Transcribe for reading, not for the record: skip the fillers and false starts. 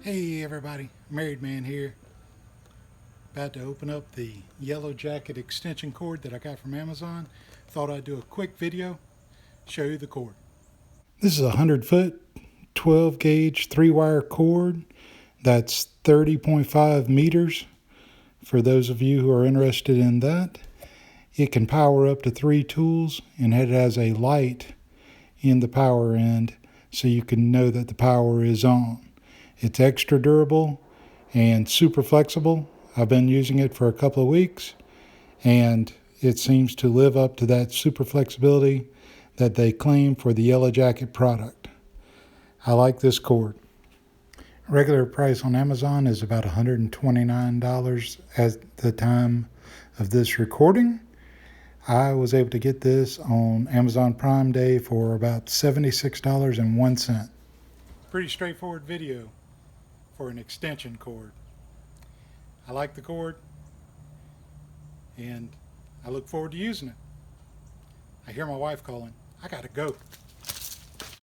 Hey everybody, married man here. About to open up the yellow jacket extension cord that I got from Amazon. Thought I'd do a quick video, show you the cord. This is a 100-foot, 12-gauge, 3-wire cord. That's 30.5 meters. For those of you who are interested in that, it can power up to 3 tools, and it has a light in the power end so you can know that the power is on. It's extra durable and super flexible. I've been using it for a couple of weeks, and it seems to live up to that super flexibility that they claim for the Yellow Jacket product. I like this cord. Regular price on Amazon is about $129 at the time of this recording. I was able to get this on Amazon Prime Day for about $76.01. Pretty straightforward video for an extension cord. I like the cord, and I look forward to using it. I hear my wife calling. I gotta go.